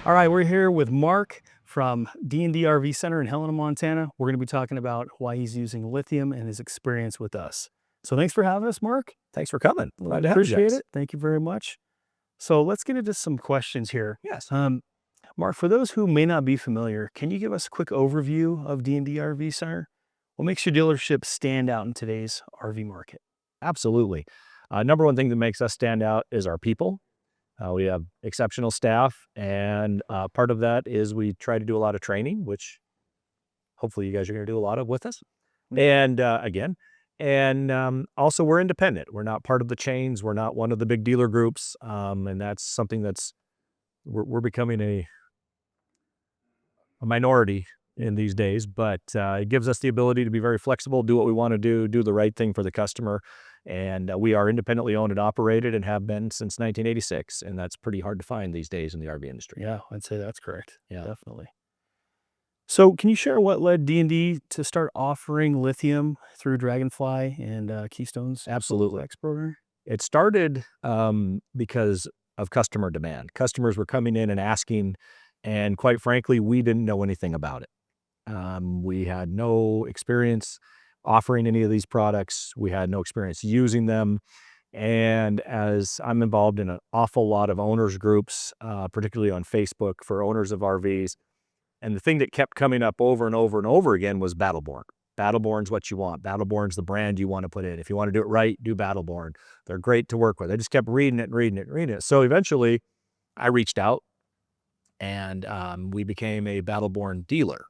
All right, we're here with Mark from D&D RV Center in Helena, Montana. We're going to be talking about why he's using lithium and his experience with us. So thanks for having us, Mark. Thanks for coming. Glad to have you Appreciate guys. it. Thank you very much. So let's get into some questions here. Yes. Mark, for those who may not be familiar, can you give us a quick overview of D&D RV Center? What makes your dealership stand out in today's RV market? Absolutely. Number one thing that makes us stand out is our people. We have exceptional staff, and part of that is we try to do a lot of training, which hopefully you guys are going to do a lot of with us. And also we're independent. We're not part of the chains. We're not one of the big dealer groups, and that's something that's we're becoming a minority in these days, but it gives us the ability to be very flexible, do what we want to do the right thing for the customer. And we are independently owned and operated and have been since 1986. And that's pretty hard to find these days in the RV industry. Yeah, I'd say that's correct. Yeah. Definitely. So can you share what led D&D to start offering lithium through Dragonfly and Keystone's Absolutely. Flex program? It started because of customer demand. Customers were coming in and asking, and quite frankly, we didn't know anything about it. We had no experience offering any of these products. We had no experience using them. And as I'm involved in an awful lot of owners groups, particularly on Facebook for owners of RVs, and the thing that kept coming up over and over and over again was Battleborn. Battleborn's what you want. Battleborn's the brand you want to put in. If you want to do it right, do Battleborn. They're great to work with. I just kept reading it. So eventually I reached out and we became a Battleborn dealer.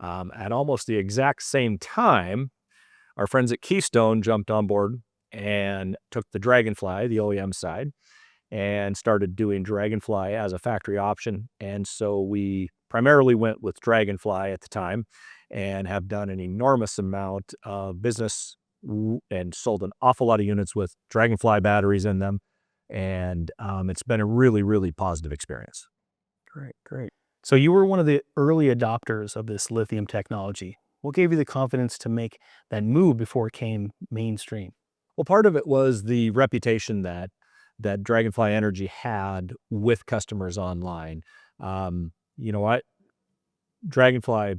At almost the exact same time, our friends at Keystone jumped on board and took the Dragonfly, the OEM side, and started doing Dragonfly as a factory option. And so we primarily went with Dragonfly at the time and have done an enormous amount of business and sold an awful lot of units with Dragonfly batteries in them. And it's been a really, really positive experience. Great. So you were one of the early adopters of this lithium technology. What gave you the confidence to make that move before it came mainstream? Well, part of it was the reputation that Dragonfly Energy had with customers online. Dragonfly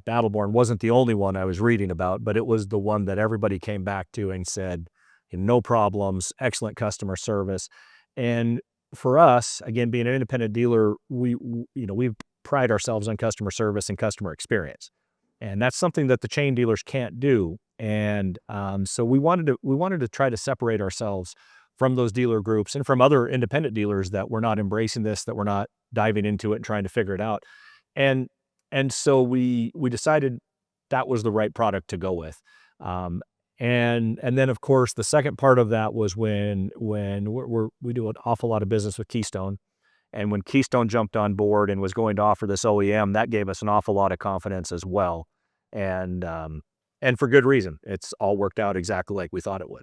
Battleborn wasn't the only one I was reading about, but it was the one that everybody came back to and said, no problems, excellent customer service. And for us, again, being an independent dealer, we pride ourselves on customer service and customer experience. And that's something that the chain dealers can't do. And so we wanted to try to separate ourselves from those dealer groups and from other independent dealers that were not embracing this, that were not diving into it and trying to figure it out. And so we decided that was the right product to go with. And then of course the second part of that was when we do an awful lot of business with Keystone. And when Keystone jumped on board and was going to offer this OEM, that gave us an awful lot of confidence as well. And for good reason. It's all worked out exactly like we thought it would.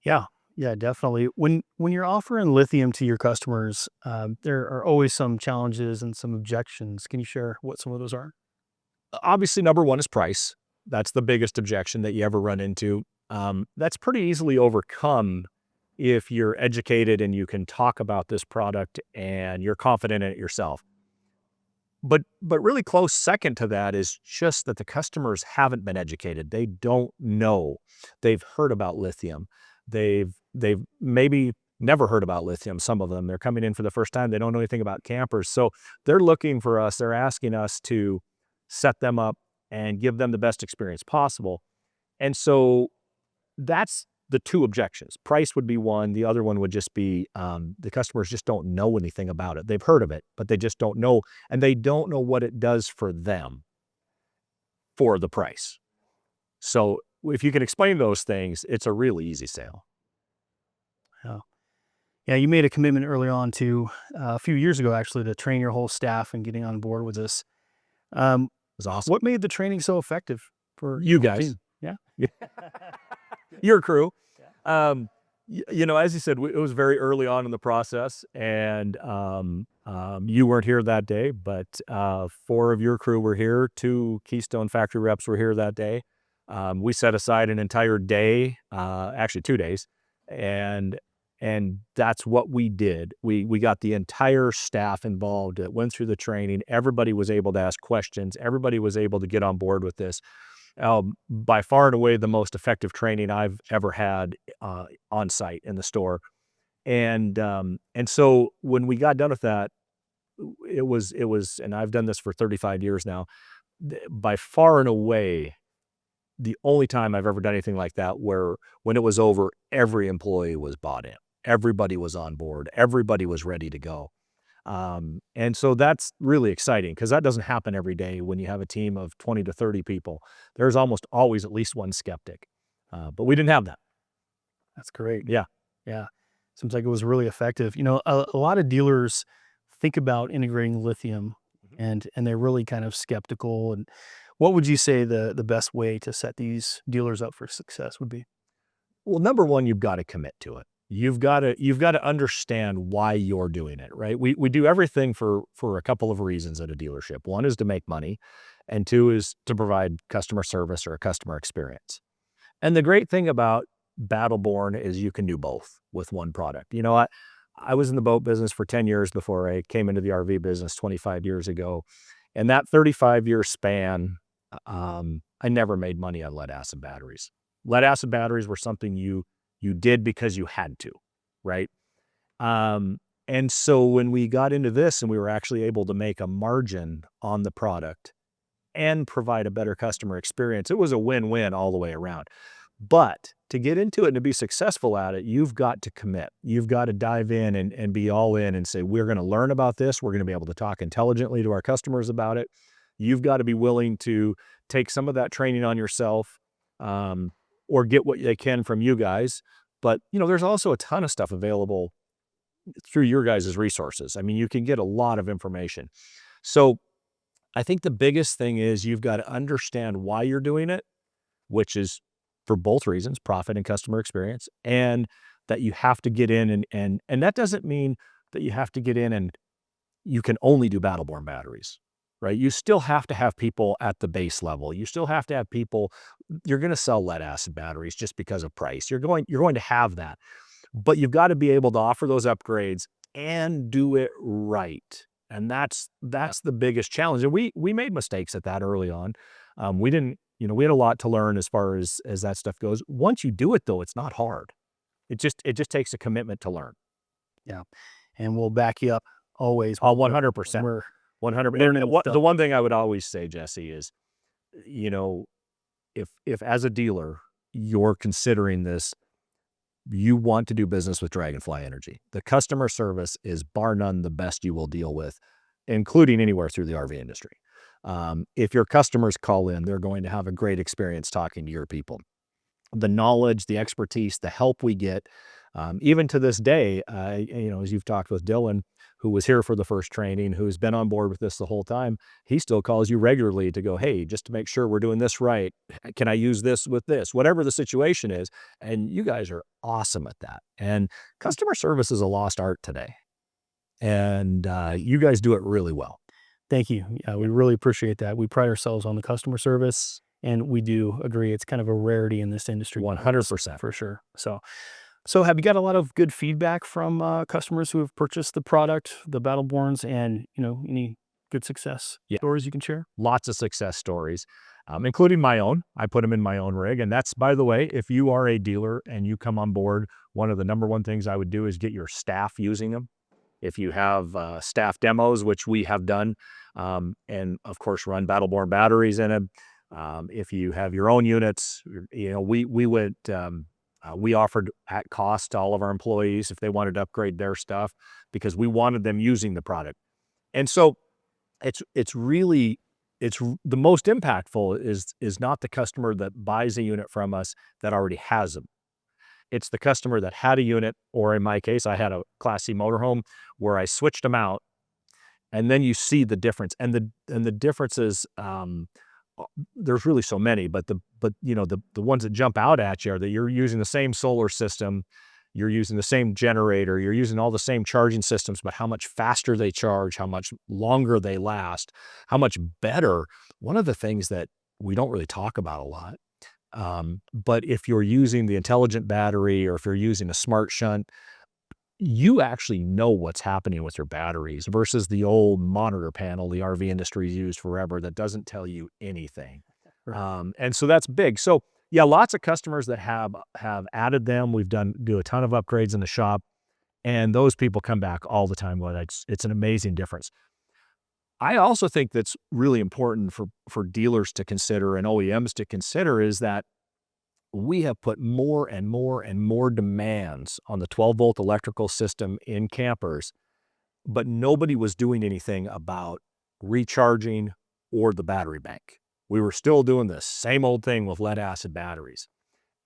Yeah, definitely. When you're offering lithium to your customers, there are always some challenges and some objections. Can you share what some of those are? Obviously, number one is price. That's the biggest objection that you ever run into. That's pretty easily overcome if you're educated and you can talk about this product and you're confident in it yourself. But really close second to that is just that the customers haven't been educated. They don't know. They've heard about lithium. They've maybe never heard about lithium. Some of them, they're coming in for the first time. They don't know anything about campers. So they're looking for us. They're asking us to set them up and give them the best experience possible. And so that's the two objections. Price would be one. The other one would just be the customers just don't know anything about it. They've heard of it, but they just don't know. And they don't know what it does for them for the price. So if you can explain those things, it's a really easy sale. Yeah, you made a commitment early on to a few years ago, actually, to train your whole staff and getting on board with this. It was awesome. What made the training so effective for you guys? Team? Yeah. Your crew. As you said, it was very early on in the process, and you weren't here that day, but 4 of your crew were here. 2 Keystone factory reps were here that day. We set aside an entire day, actually 2 days, and And that's what we did. We got the entire staff involved. It went through the training. Everybody was able to ask questions. Everybody was able to get on board with this. By far and away, the most effective training I've ever had on site in the store. And so when we got done with that, it was, and I've done this for 35 years now, by far and away, the only time I've ever done anything like that, where when it was over, every employee was bought in. Everybody was on board. Everybody was ready to go. And so that's really exciting, because that doesn't happen every day when you have a team of 20 to 30 people. There's almost always at least one skeptic. But we didn't have that. That's great. Yeah. Yeah. Seems like it was really effective. You know, a lot of dealers think about integrating lithium, and they're really kind of skeptical. And what would you say the best way to set these dealers up for success would be? Well, number one, you've got to commit to it. You've got to understand why you're doing it, right? We do everything for a couple of reasons at a dealership. One is to make money, and two is to provide customer service or a customer experience. And the great thing about Battleborn is you can do both with one product. You know, I was in the boat business for 10 years before I came into the RV business 25 years ago. And that 35-year span, I never made money on lead acid batteries. Lead acid batteries were something you did because you had to, right? And so when we got into this and we were actually able to make a margin on the product and provide a better customer experience, it was a win-win all the way around. But to get into it and to be successful at it, you've got to commit. You've got to dive in and be all in and say, we're going to learn about this. We're going to be able to talk intelligently to our customers about it. You've got to be willing to take some of that training on yourself, or get what they can from you guys. But, you know, there's also a ton of stuff available through your guys' resources. I mean, you can get a lot of information. So I think the biggest thing is you've got to understand why you're doing it, which is for both reasons, profit and customer experience, and that you have to get in and that doesn't mean that you have to get in and you can only do Battleborn batteries, right? You still have to have people at the base level. You still have to have people. You're going to sell lead acid batteries just because of price. You're going to have that, but you've got to be able to offer those upgrades and do it right. And that's the biggest challenge. And we made mistakes at that early on. We didn't, you know, we had a lot to learn as far as that stuff goes. Once you do it, though, it's not hard. It just takes a commitment to learn. Yeah. And we'll back you up always. 100%. We're 100%. The one thing I would always say, Jesse, is, you know, if as a dealer, you're considering this, you want to do business with Dragonfly Energy. The customer service is bar none the best you will deal with, including anywhere through the RV industry. If your customers call in, they're going to have a great experience talking to your people. The knowledge, the expertise, the help we get, even to this day, you know, as you've talked with Dylan, who was here for the first training, who's been on board with this the whole time, he still calls you regularly to go, hey, just to make sure we're doing this right, can I use this with this, whatever the situation is. And you guys are awesome at that. And customer service is a lost art today. And you guys do it really well. Thank you. We really appreciate that. We pride ourselves on the customer service, and we do agree it's kind of a rarity in this industry. 100%. For sure. So have you got a lot of good feedback from customers who have purchased the product, the Battleborns, and, you know, any good success stories you can share? Lots of success stories, including my own. I put them in my own rig. And that's, by the way, if you are a dealer and you come on board, one of the number one things I would do is get your staff using them. If you have staff demos, which we have done, and of course run Battleborn batteries in them. If you have your own units, you know, we offered at cost to all of our employees if they wanted to upgrade their stuff, because we wanted them using the product. And so it's the most impactful is not the customer that buys a unit from us that already has them. It's the customer that had a unit, or in my case, I had a Class C motorhome where I switched them out, and then you see the difference. And the differences, there's really so many, but you know, the ones that jump out at you are that you're using the same solar system, you're using the same generator, you're using all the same charging systems, but how much faster they charge, how much longer they last, how much better. One of the things that we don't really talk about a lot, but if you're using the intelligent battery, or if you're using a smart shunt, you actually know what's happening with your batteries versus the old monitor panel the RV industry's used forever that doesn't tell you anything. Right. And so that's big. So yeah, lots of customers that have added them. We've do a ton of upgrades in the shop, and those people come back all the time. Well, it's an amazing difference. I also think that's really important for dealers to consider and OEMs to consider is that we have put more and more and more demands on the 12-volt electrical system in campers, but nobody was doing anything about recharging or the battery bank. We were still doing the same old thing with lead acid batteries.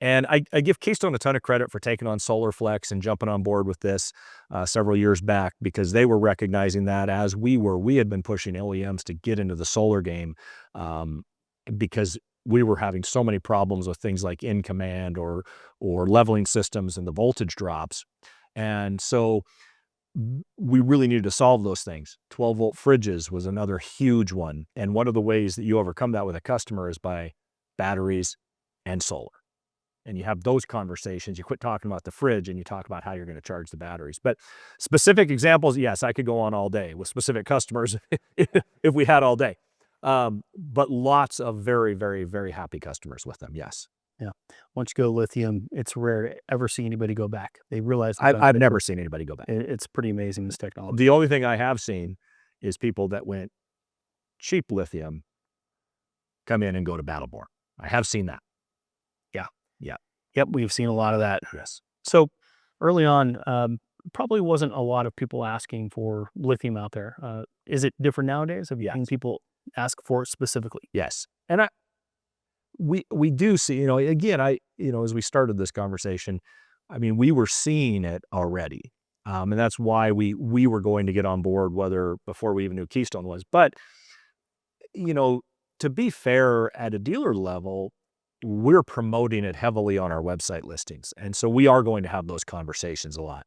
And I give Keystone a ton of credit for taking on Solar Flex and jumping on board with this several years back, because they were recognizing that as we were. We had been pushing OEMs to get into the solar game because we were having so many problems with things like in command or leveling systems and the voltage drops. And so we really needed to solve those things. 12-volt fridges was another huge one. And one of the ways that you overcome that with a customer is by batteries and solar. And you have those conversations. You quit talking about the fridge and you talk about how you're going to charge the batteries. But specific examples, yes, I could go on all day with specific customers if we had all day. But lots of very, very, very happy customers with them. Yes. Yeah. Once you go lithium, it's rare to ever see anybody go back. They realize the I've benefits. never seen anybody go back. It's pretty amazing, this technology. The only thing I have seen is people that went cheap lithium come in and go to Battleborn. I have seen that. Yeah. Yeah. Yep. We've seen a lot of that. Yes. So early on, probably wasn't a lot of people asking for lithium out there. Is it different nowadays? Have you seen people ask for it specifically? Yes. And we do see, again, as we started this conversation, I mean, we were seeing it already. And that's why we were going to get on board, whether before we even knew Keystone was. But, to be fair, at a dealer level, we're promoting it heavily on our website listings. And so we are going to have those conversations a lot.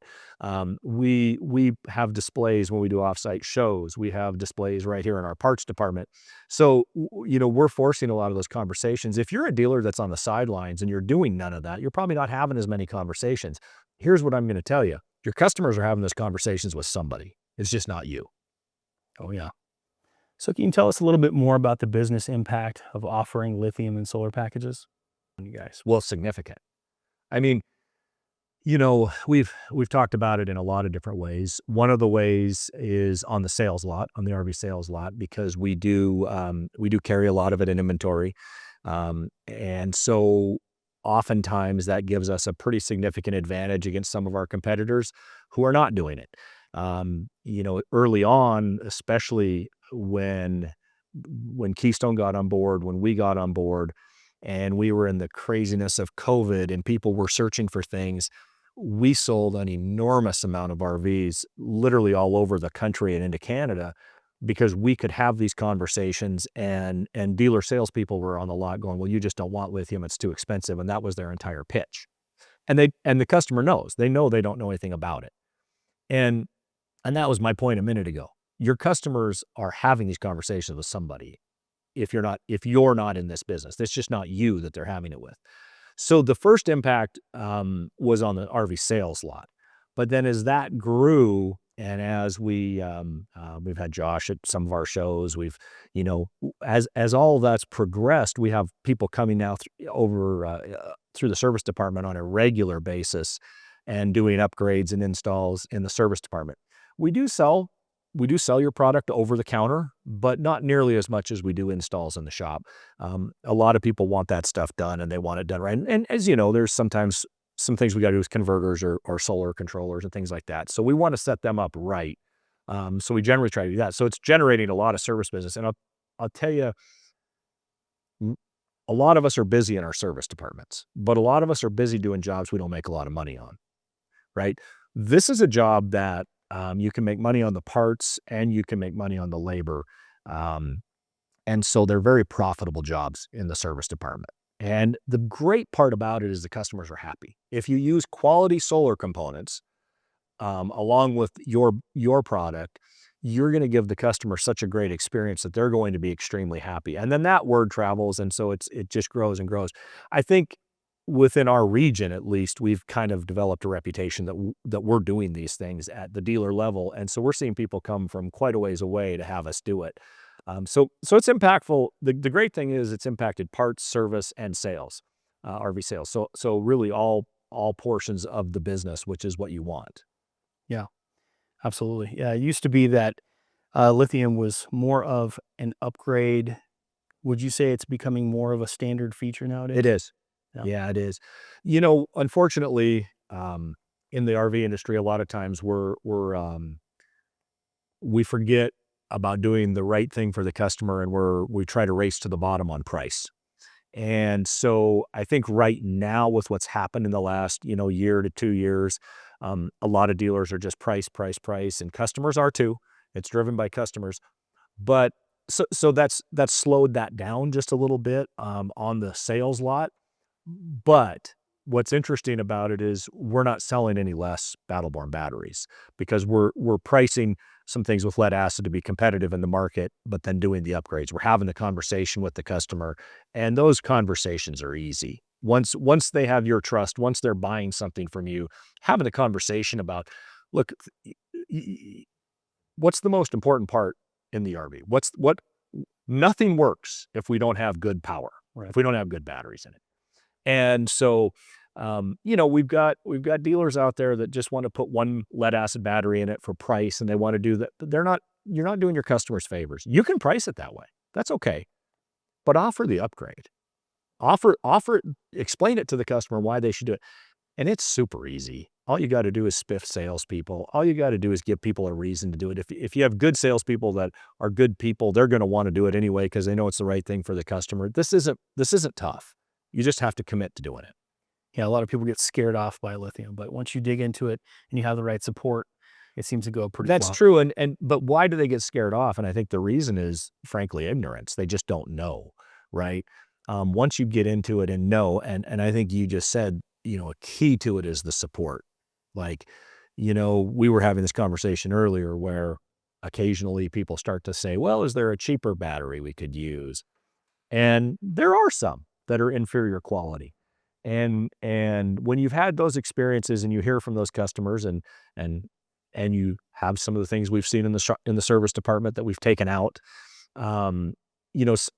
We have displays when we do offsite shows. We have displays right here in our parts department. So, we're forcing a lot of those conversations. If you're a dealer that's on the sidelines and you're doing none of that, you're probably not having as many conversations. Here's what I'm going to tell you. Your customers are having those conversations with somebody. It's just not you. Oh, yeah. So can you tell us a little bit more about the business impact of offering lithium and solar packages on you guys? Well, significant. I mean, we've talked about it in a lot of different ways. One of the ways is on the sales lot, on the RV sales lot, because we do carry a lot of it in inventory. And so oftentimes that gives us a pretty significant advantage against some of our competitors who are not doing it. Early on, especially when Keystone got on board, when we got on board, and we were in the craziness of COVID and people were searching for things, we sold an enormous amount of RVs literally all over the country and into Canada because we could have these conversations, and dealer salespeople were on the lot going, well, you just don't want lithium, it's too expensive. And that was their entire pitch. And the customer knows, they don't know anything about it. And that was my point a minute ago. Your customers are having these conversations with somebody. If you're not in this business, it's just not you that they're having it with. So the first impact was on the RV sales lot, but then as that grew, and as we've had Josh at some of our shows, as all of that's progressed, we have people coming now through the service department on a regular basis and doing upgrades and installs in the service department. We do sell your product over the counter, but not nearly as much as we do installs in the shop. A lot of people want that stuff done and they want it done right. And as you know, there's sometimes some things we got to do with converters or solar controllers and things like that. So we want to set them up right. So we generally try to do that. So it's generating a lot of service business. And I'll tell you, a lot of us are busy in our service departments, but a lot of us are busy doing jobs we don't make a lot of money on, right? This is a job that you can make money on the parts and you can make money on the labor. And so they're very profitable jobs in the service department. And the great part about it is the customers are happy. If you use quality solar components along with your product, you're going to give the customer such a great experience that they're going to be extremely happy. And then that word travels, and so it just grows and grows. I think within our region, at least, we've kind of developed a reputation that we're doing these things at the dealer level, and so we're seeing people come from quite a ways away to have us do it. So it's impactful. The great thing is it's impacted parts, service, and sales, RV sales. So really all portions of the business, which is what you want. Yeah, absolutely. Yeah, it used to be that lithium was more of an upgrade. Would you say it's becoming more of a standard feature nowadays? It is. Yeah. Yeah, it is. Unfortunately, in the RV industry, a lot of times we forget about doing the right thing for the customer, and we try to race to the bottom on price. And so I think right now with what's happened in the last, year to 2 years, a lot of dealers are just price, price, price, and customers are too. It's driven by customers. But so that's slowed that down just a little bit on the sales lot. But what's interesting about it is we're not selling any less Battleborn batteries because we're pricing some things with lead acid to be competitive in the market, but then doing the upgrades. We're having the conversation with the customer, and those conversations are easy. Once they have your trust, once they're buying something from you, having a conversation about, look, what's the most important part in the RV? What Nothing works if we don't have good power, Right. if we don't have good batteries in it. And so, we've got dealers out there that just want to put one lead acid battery in it for price, and they want to do that. But you're not doing your customers favors. You can price it that way. That's okay. But offer the upgrade. Offer, explain it to the customer why they should do it. And it's super easy. All you got to do is spiff salespeople. All you got to do is give people a reason to do it. If you have good salespeople that are good people, they're going to want to do it anyway because they know it's the right thing for the customer. This isn't tough. You just have to commit to doing it. Yeah, a lot of people get scared off by lithium, but once you dig into it and you have the right support, it seems to go pretty That's well. true. But why do they get scared off? And I think the reason is frankly ignorance. They just don't know, right? Once you get into it and know, and I think you just said, a key to it is the support. Like, we were having this conversation earlier where occasionally people start to say, well, is there a cheaper battery we could use? And there are some that are inferior quality. And when you've had those experiences and you hear from those customers and you have some of the things we've seen in the service department that we've taken out, number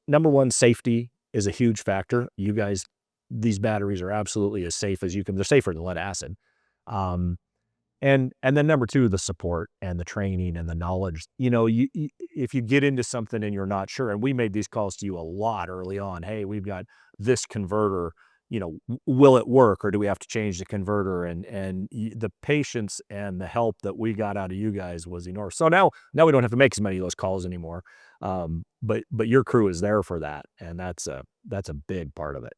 one, safety is a huge factor. You guys, these batteries are absolutely as safe as you can. They're safer than lead acid. Um, and then number two, the support and the training and the knowledge. If you get into something and you're not sure, and we made these calls to you a lot early on, hey, we've got this converter, will it work or do we have to change the converter? And the patience and the help that we got out of you guys was enormous. So now we don't have to make as many of those calls anymore. But your crew is there for that, and that's a big part of it.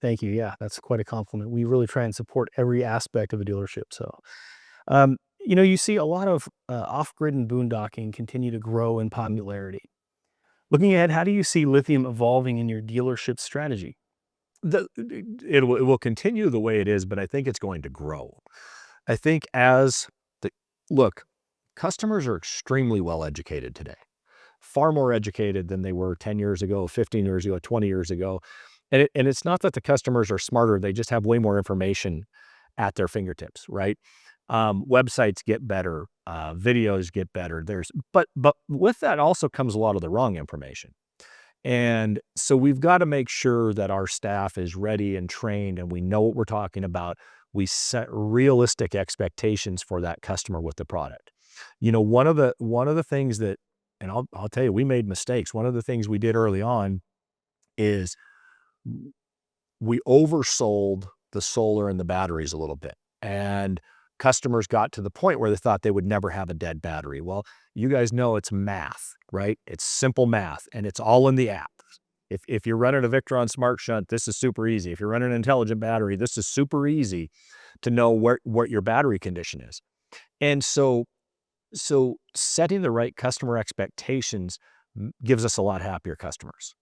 Thank you. Yeah, that's quite a compliment. We really try and support every aspect of a dealership. So, you see a lot of off-grid and boondocking continue to grow in popularity. Looking ahead, how do you see lithium evolving in your dealership strategy? It will continue the way it is, but I think it's going to grow. I think look, customers are extremely well educated today, far more educated than they were 10 years ago, 15 years ago, 20 years ago. And it's not that the customers are smarter, they just have way more information at their fingertips, right? Websites get better, videos get better. But with that also comes a lot of the wrong information. And so we've got to make sure that our staff is ready and trained and we know what we're talking about. We set realistic expectations for that customer with the product. One of the things that, and I'll tell you, we made mistakes. One of the things we did early on is we oversold the solar and the batteries a little bit. And customers got to the point where they thought they would never have a dead battery. Well, you guys know it's math, right? It's simple math, and it's all in the app. If you're running a Victron Smart Shunt, this is super easy. If you're running an intelligent battery, this is super easy to know what your battery condition is. And so setting the right customer expectations gives us a lot happier customers.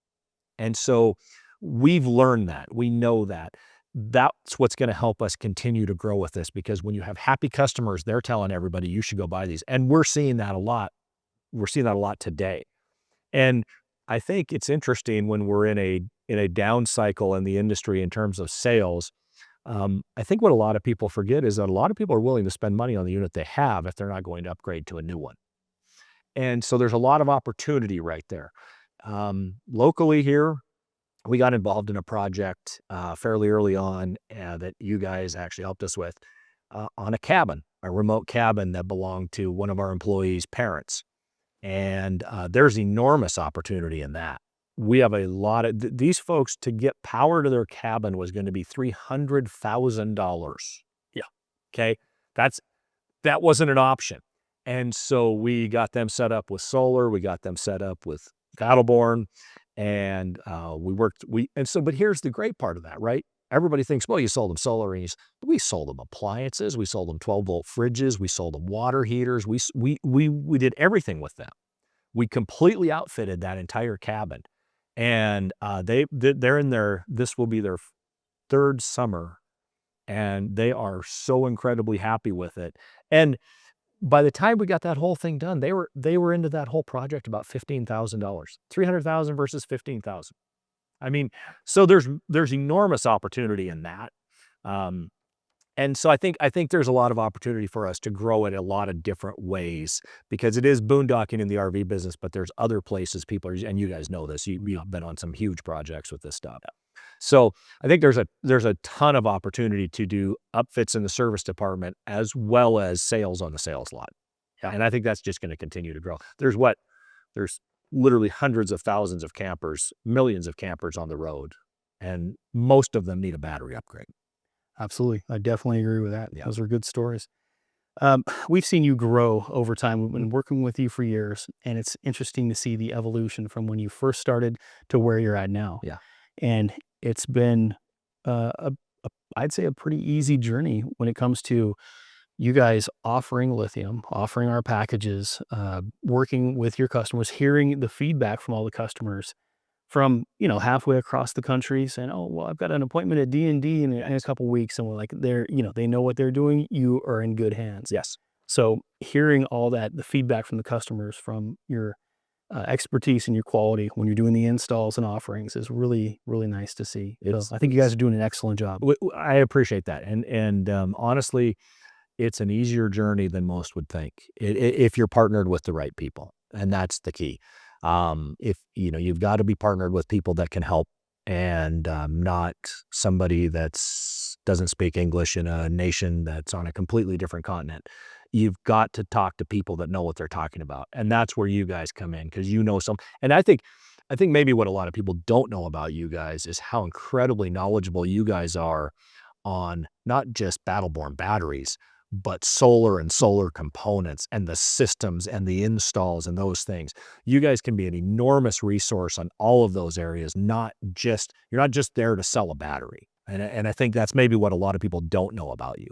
And so we've learned that. We know that. That's what's going to help us continue to grow with this, because when you have happy customers, they're telling everybody you should go buy these. And we're seeing that a lot. We're seeing that a lot today. And I think it's interesting when we're in a down cycle in the industry in terms of sales. I think what a lot of people forget is that a lot of people are willing to spend money on the unit they have if they're not going to upgrade to a new one. And so there's a lot of opportunity right there. Locally here, we got involved in a project fairly early on that you guys actually helped us with on a cabin, a remote cabin that belonged to one of our employees' parents. And there's enormous opportunity in that. We have a lot of these folks to get power to their cabin was going to be $300,000. Yeah. Okay. That wasn't an option. And so we got them set up with solar. We got them set up with Battleborn, and but here's the great part of that, right? Everybody thinks, well, you sold them solar, and we sold them appliances. We sold them 12-volt fridges. We sold them water heaters. We did everything with them. We completely outfitted that entire cabin, and this will be their third summer, and they are so incredibly happy with it. And by the time we got that whole thing done, they were into that whole project about $15,000, 300,000 versus 15,000. I mean, so there's enormous opportunity in that. And so I think there's a lot of opportunity for us to grow it a lot of different ways, because it is boondocking in the RV business, but there's other places people are, and you guys know this, you've been on some huge projects with this stuff. So I think there's a ton of opportunity to do upfits in the service department as well as sales on the sales lot. Yeah. And I think that's just going to continue to grow. There's literally hundreds of thousands of campers, millions of campers on the road, and most of them need a battery upgrade. Absolutely. I definitely agree with that. Yeah. Those are good stories. We've seen you grow over time. We've been working with you for years, and it's interesting to see the evolution from when you first started to where you're at now. Yeah. And it's been, I'd say, a pretty easy journey when it comes to you guys offering Lithium, offering our packages, working with your customers, hearing the feedback from all the customers from, halfway across the country saying, oh, well, I've got an appointment at D&D in a couple weeks. And we're like, they know what they're doing. You are in good hands. Yes. So hearing all that, the feedback from the customers, from your expertise and your quality when you're doing the installs and offerings is really, really nice to see. So I think you guys are doing an excellent job. I appreciate that. And honestly, it's an easier journey than most would think if you're partnered with the right people. And that's the key. If you've got to be partnered with people that can help, and not somebody doesn't speak English in a nation that's on a completely different continent. You've got to talk to people that know what they're talking about. And that's where you guys come in, because and I think maybe what a lot of people don't know about you guys is how incredibly knowledgeable you guys are on not just Battleborn batteries, but solar and solar components and the systems and the installs and those things. You guys can be an enormous resource on all of those areas. You're not just there to sell a battery. And I think that's maybe what a lot of people don't know about you.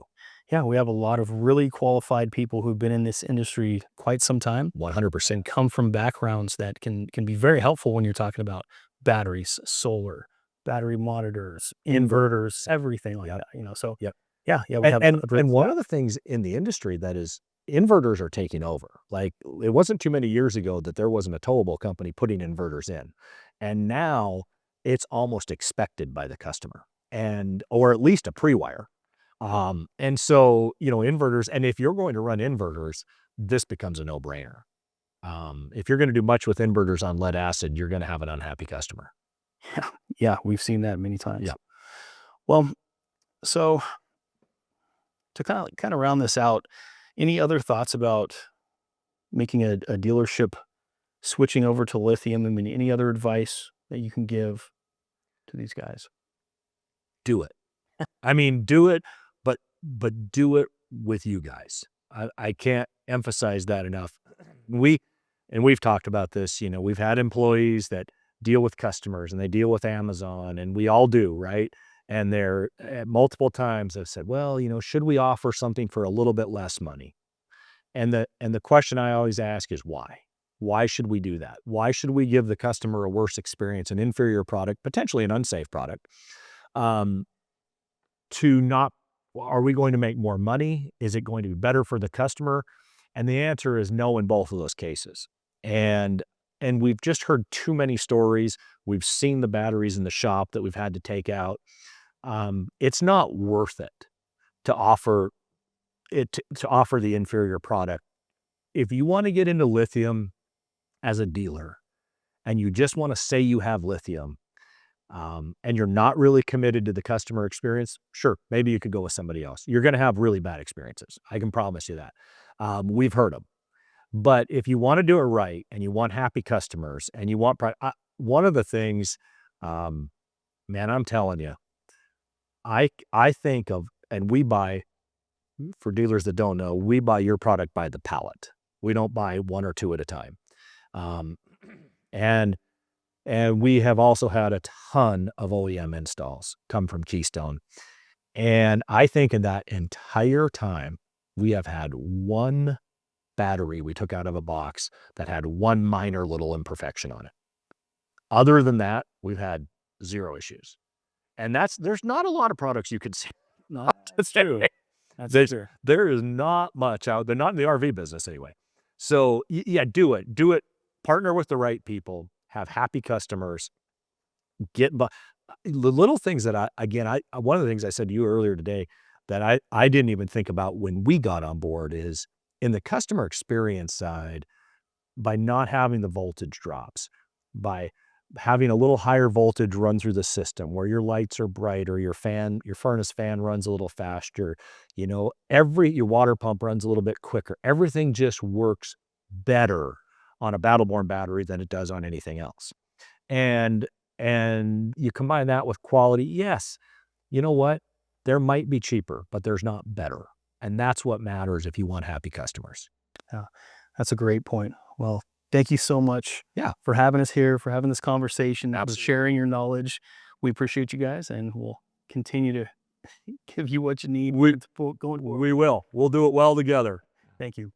Yeah, we have a lot of really qualified people who've been in this industry quite some time. 100%. And come from backgrounds that can be very helpful when you're talking about batteries, solar, battery monitors, inverters, everything like that. So yep. Yeah, we have and one of the things in the industry that is, inverters are taking over. Like, it wasn't too many years ago that there wasn't a towable company putting inverters in, and now it's almost expected by the customer, or at least a pre-wire. And so inverters, and if you're going to run inverters, this becomes a no-brainer. If you're going to do much with inverters on lead acid, you're going to have an unhappy customer. Yeah, we've seen that many times. Yeah. Well, so to kind of round this out, any other thoughts about making a dealership switching over to lithium? I mean, any other advice that you can give to these guys? Do it. I mean, do it, but do it with you guys. I can't emphasize that enough. We've talked about this. We've had employees that deal with customers, and they deal with Amazon, and we all do, right? And they're multiple times have said, well, should we offer something for a little bit less money? And the question I always ask is why? Why should we do that? Why should we give the customer a worse experience, an inferior product, potentially an unsafe product? Are we going to make more money? Is it going to be better for the customer? And the answer is no in both of those cases. And we've just heard too many stories. We've seen the batteries in the shop that we've had to take out. it's not worth it to offer to offer the inferior product. If you want to get into lithium as a dealer and you just want to say you have lithium, and you're not really committed to the customer experience, sure, maybe you could go with somebody else. You're going to have really bad experiences. I can promise you that. We've heard them. But if you want to do it right and you want happy customers and you want, one of the things, man, I'm telling you, I think of, and we buy, for dealers that don't know, we buy your product by the pallet. We don't buy one or two at a time. Um, and we have also had a ton of OEM installs come from Keystone. And I think in that entire time, we have had one battery we took out of a box that had one minor little imperfection on it. Other than that, we've had zero issues. And there's not a lot of products you could see. No, that's true. That's true. There is not much out. They're not in the RV business anyway. So yeah, do it. Partner with the right people. Have happy customers. The little things that one of the things I said to you earlier today that I didn't even think about when we got on board is in the customer experience side, by not having the voltage drops, by having a little higher voltage run through the system where your lights are brighter, your furnace fan runs a little faster, your water pump runs a little bit quicker. Everything just works better on a Battleborn battery than it does on anything else. And you combine that with quality. Yes, you know what? There might be cheaper, but there's not better. And that's what matters if you want happy customers. Yeah, that's a great point. Well, thank you so much for having us here, for having this conversation, for sharing your knowledge. We appreciate you guys, and we'll continue to give you what you need. We will. We'll do it well together. Thank you.